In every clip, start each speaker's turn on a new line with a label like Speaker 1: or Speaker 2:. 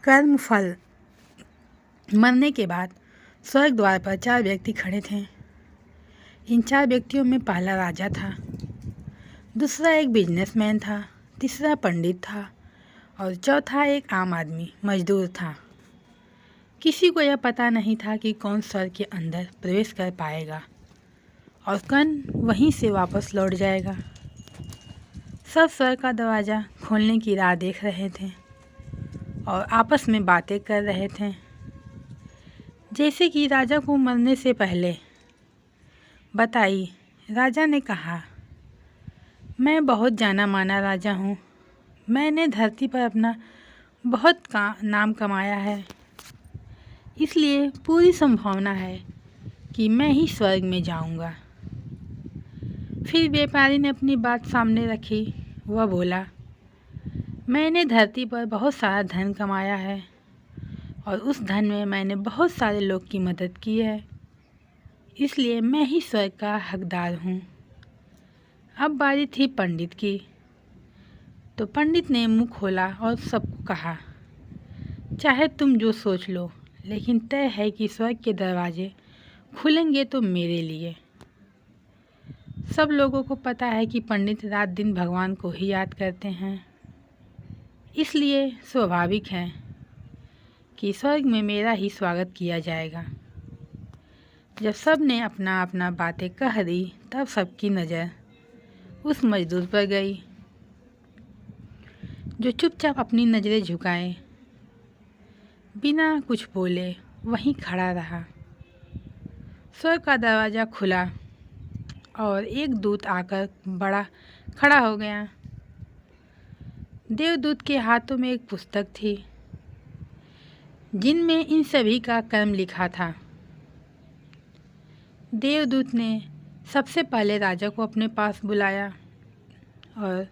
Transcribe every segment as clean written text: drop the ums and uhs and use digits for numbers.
Speaker 1: कर्म फल। मरने के बाद स्वर्ग द्वार पर 4 व्यक्ति खड़े थे। इन 4 व्यक्तियों में पहला राजा था, दूसरा एक बिजनेसमैन था, तीसरा पंडित था और चौथा एक आम आदमी मजदूर था। किसी को यह पता नहीं था कि कौन स्वर्ग के अंदर प्रवेश कर पाएगा और कौन वहीं से वापस लौट जाएगा। सब स्वर्ग का दरवाज़ा खोलने की राह देख रहे थे और आपस में बातें कर रहे थे। जैसे कि राजा को मरने से पहले बताई, राजा ने कहा, मैं बहुत जाना माना राजा हूँ। मैंने धरती पर अपना बहुत नाम कमाया है, इसलिए पूरी संभावना है कि मैं ही स्वर्ग में जाऊँगा। फिर व्यापारी ने अपनी बात सामने रखी। वह बोला, मैंने धरती पर बहुत सारा धन कमाया है और उस धन में मैंने बहुत सारे लोग की मदद की है, इसलिए मैं ही स्वर्ग का हकदार हूँ। अब बारी थी पंडित की। तो पंडित ने मुंह खोला और सबको कहा, चाहे तुम जो सोच लो, लेकिन तय है कि स्वर्ग के दरवाजे खुलेंगे तो मेरे लिए। सब लोगों को पता है कि पंडित रात दिन भगवान को ही याद करते हैं, इसलिए स्वाभाविक है कि स्वर्ग में मेरा ही स्वागत किया जाएगा। जब सब ने अपना अपना बातें कह दी, तब सबकी नज़र उस मजदूर पर गई, जो चुपचाप अपनी नज़रें झुकाए बिना कुछ बोले वहीं खड़ा रहा। स्वर्ग का दरवाज़ा खुला और एक दूत आकर बड़ा खड़ा हो गया। देवदूत के हाथों में एक पुस्तक थी, जिनमें इन सभी का कर्म लिखा था। देवदूत ने सबसे पहले राजा को अपने पास बुलाया और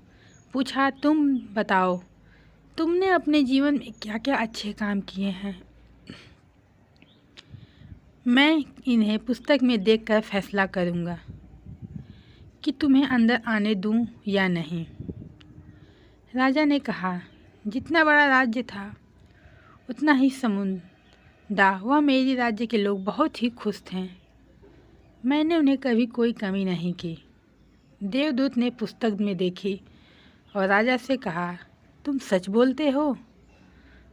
Speaker 1: पूछा, तुम बताओ, तुमने अपने जीवन में क्या क्या अच्छे काम किए हैं। मैं इन्हें पुस्तक में देखकर फैसला करूँगा कि तुम्हें अंदर आने दूँ या नहीं। राजा ने कहा, जितना बड़ा राज्य था उतना ही समुद्र, वह मेरी राज्य के लोग बहुत ही खुश थे। मैंने उन्हें कभी कोई कमी नहीं की। देवदूत ने पुस्तक में देखी और राजा से कहा, तुम सच बोलते हो?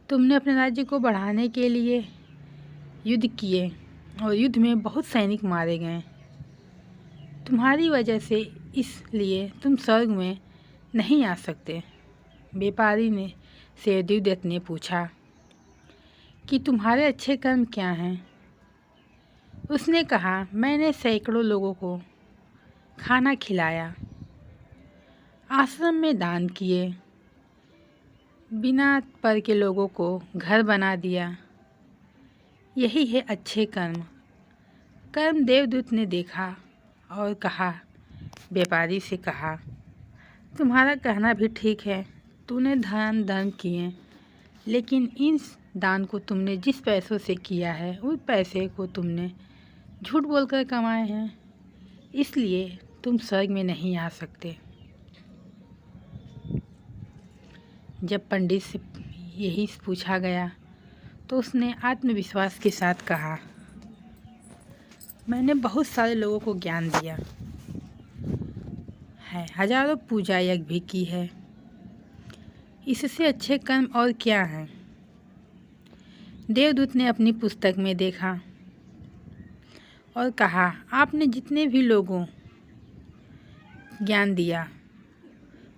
Speaker 1: तुमने अपने राज्य को बढ़ाने के लिए युद्ध किए और युद्ध में बहुत सैनिक मारे गए। तुम्हारी वजह से इसलिए तुम स्वर्ग में नहीं आ सकते। व्यापारी ने से देवदूत ने पूछा कि तुम्हारे अच्छे कर्म क्या हैं। उसने कहा, मैंने सैकड़ों लोगों को खाना खिलाया, आश्रम में दान किए, बिना पर के लोगों को घर बना दिया। यही है अच्छे कर्म। देवदूत ने देखा और कहा, व्यापारी से कहा, तुम्हारा कहना भी ठीक है, तूने दान किए, लेकिन इन दान को तुमने जिस पैसों से किया है उस पैसे को तुमने झूठ बोलकर कमाए हैं, इसलिए तुम स्वर्ग में नहीं आ सकते। जब पंडित से यही पूछा गया तो उसने आत्मविश्वास के साथ कहा, मैंने बहुत सारे लोगों को ज्ञान दिया है, हजारों पूजा यज्ञ भी की है, इससे अच्छे कर्म और क्या हैं। देवदूत ने अपनी पुस्तक में देखा और कहा, आपने जितने भी लोगों ज्ञान दिया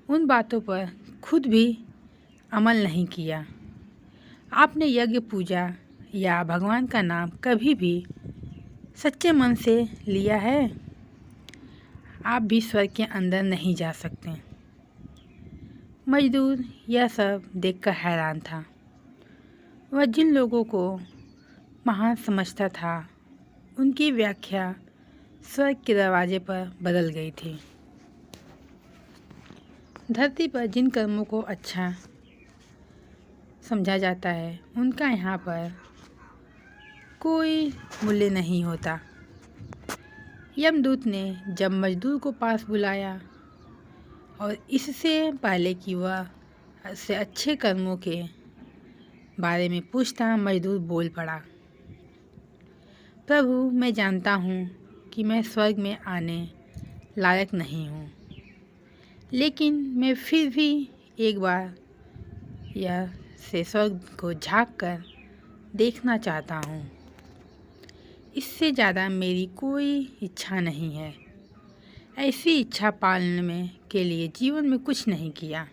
Speaker 1: उन बातों पर खुद भी अमल नहीं किया। आपने यज्ञ पूजा या भगवान का नाम कभी भी सच्चे मन से लिया है, आप भी स्वर्ग के अंदर नहीं जा सकते। मजदूर यह सब देखकर हैरान था। वह जिन लोगों को महान समझता था, उनकी व्याख्या स्वर्ग के दरवाजे पर बदल गई थी। धरती पर जिन कर्मों को अच्छा समझा जाता है, उनका यहाँ पर कोई मूल्य नहीं होता। यमदूत ने जब मजदूर को पास बुलाया और इससे पहले कि वह से अच्छे कर्मों के बारे में पूछता मजदूर बोल पड़ा, प्रभु, मैं जानता हूँ कि मैं स्वर्ग में आने लायक नहीं हूँ, लेकिन मैं फिर भी एक बार यह से स्वर्ग को झांक कर देखना चाहता हूँ। इससे ज़्यादा मेरी कोई इच्छा नहीं है। ऐसी इच्छा पालने में के लिए जीवन में कुछ नहीं किया।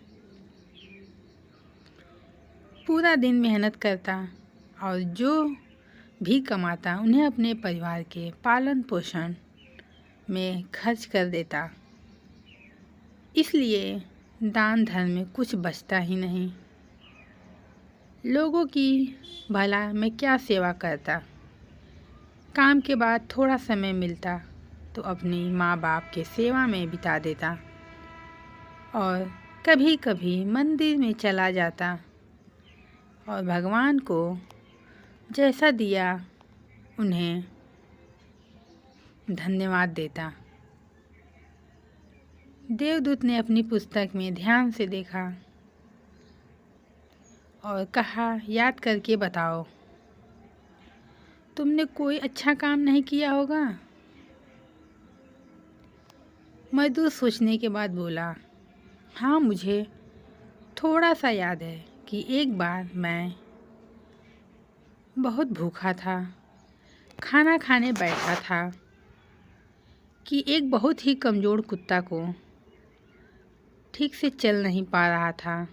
Speaker 1: पूरा दिन मेहनत करता और जो भी कमाता उन्हें अपने परिवार के पालन पोषण में खर्च कर देता। इसलिए दान धर्म में कुछ बचता ही नहीं। लोगों की भला मैं क्या सेवा करता। काम के बाद थोड़ा समय मिलता तो अपनी माँ बाप के सेवा में बिता देता और कभी कभी मंदिर में चला जाता और भगवान को जैसा दिया उन्हें धन्यवाद देता। देवदूत ने अपनी पुस्तक में ध्यान से देखा और कहा, याद करके बताओ, तुमने कोई अच्छा काम नहीं किया होगा। मजदूर सोचने के बाद बोला, हाँ, मुझे थोड़ा सा याद है कि एक बार मैं बहुत भूखा था, खाना खाने बैठा था कि एक बहुत ही कमज़ोर कुत्ता को ठीक से चल नहीं पा रहा था।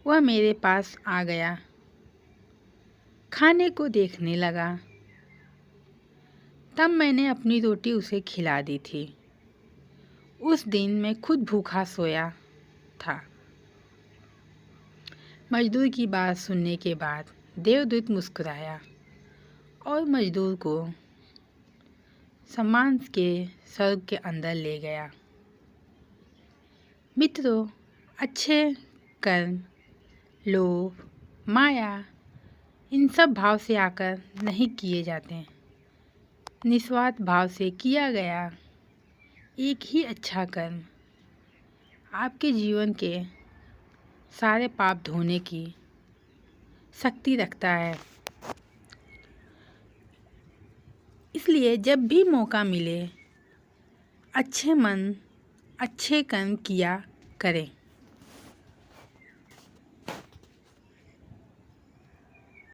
Speaker 1: वह मेरे पास आ गया, खाने को देखने लगा। तब मैंने अपनी रोटी उसे खिला दी थी। उस दिन मैं खुद भूखा सोया था। मजदूर की बात सुनने के बाद देवदूत मुस्कुराया और मजदूर को सम्मान के स्वर्ग के अंदर ले गया। मित्रों, अच्छे कर्म, लोभ, माया इन सब भाव से आकर नहीं किए जाते। निस्वार्थ भाव से किया गया एक ही अच्छा कर्म आपके जीवन के सारे पाप धोने की शक्ति रखता है। इसलिए जब भी मौका मिले अच्छे मन अच्छे कर्म किया करें।